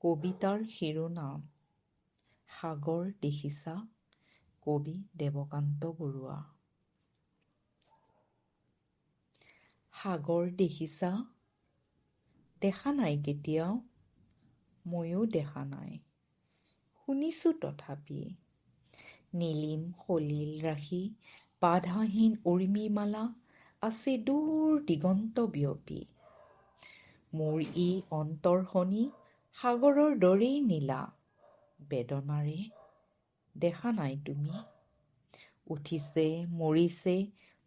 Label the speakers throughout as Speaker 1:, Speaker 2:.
Speaker 1: কবিতাৰ শিৰোনাম সাগৰ দেখিছা, কবি দেৱকান্ত বৰুৱা। সাগৰ দেখিছা? দেখা নাই কেতিয়াও, ময়ো দেখা নাই, শুনিছো তথাপি। নীলিম সলিল ৰাশি, বাধাহীন উৰ্মিমালা আছে দূৰ দিগন্ত বিয়পি। মোৰ ই অন্তৰখনি সাগৰৰ দৰেই নীলা, বেদনাৰে দেখা নাই তুমি। উঠিছে মৰিছে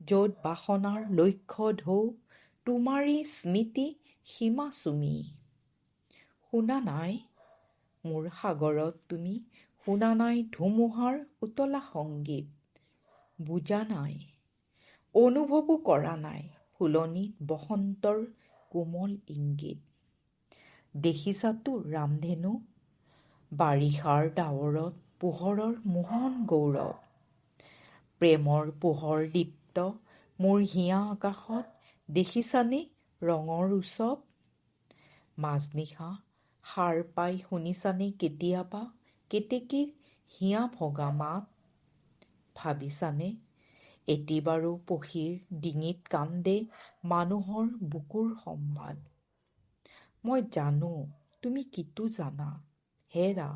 Speaker 1: য'ত বাসনাৰ লক্ষ্য ঢৌ, তোমাৰেই স্মৃতি সীমা চুমি। শুনা নাই মোৰ সাগৰত তুমি, শুনা নাই ধুমুহাৰ উতলা সংগীত, বুজা নাই, অনুভৱো কৰা নাই ফুলনিত বসন্তৰ কোমল ইংগিত। দেখিছাতো ৰামধেনু, বাৰিষাৰ ডাৱৰত পোহৰৰ মোহন গৌৰৱ। প্ৰেমৰ পোহৰ দীপ্ত মোৰ হিয়া আকাশত দেখিছানে ৰঙৰ উৎসৱ। মাজনিশা সাৰ পাই শুনিছানে কেতিয়াবা কেতেকীৰ হিয়া ভগা মাত। ভাবিছানে এটি বাৰু পক্ষীৰ ডিঙিত কান্দে মানুহৰ বুকুৰ সম্বাদ। মই জানো তুমি কিটো জানা, হেৰা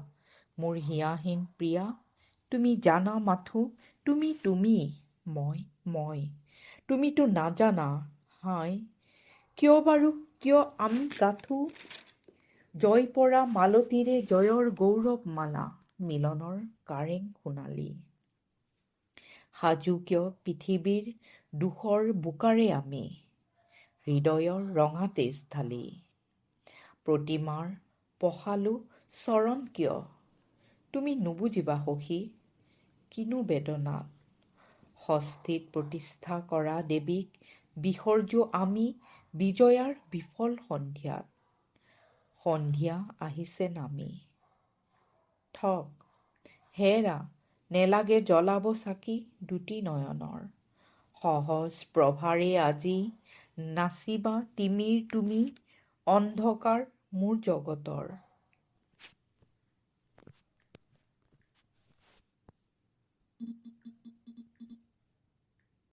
Speaker 1: মোৰ হিয়াহীন প্ৰিয়া। তুমি জানা মাথো তুমি মই, তুমিতো নাজানা হাই। কিয় বাৰু কিয় আমি গাঁঠো জয় পৰা মালতীৰে জয়ৰ গৌৰৱ মালা, মিলনৰ কাৰেং সোণালী। সাজু কিয় পৃথিৱীৰ দুখৰ বোকাৰে আমি, হৃদয়ৰ ৰঙা তেজ ঢালি। প্ৰতিমাৰ পশালো চৰণ কিয়, তুমি নুবুজিবা সখী কিনো বেদনাত। ষষ্ঠীত প্ৰতিষ্ঠা কৰা দেৱীক বিসৰ্জো আমি বিজয়াৰ বিফল সন্ধিয়াত। সন্ধিয়া আহিছে নামি। থক হেৰা নেলাগে জ্বলাব চাকি দুটি নয়নৰ। সহজ প্ৰভাৰে আজি নাচিবা তিমিৰ তুমি, অন্ধকাৰ মোৰ জগতৰ।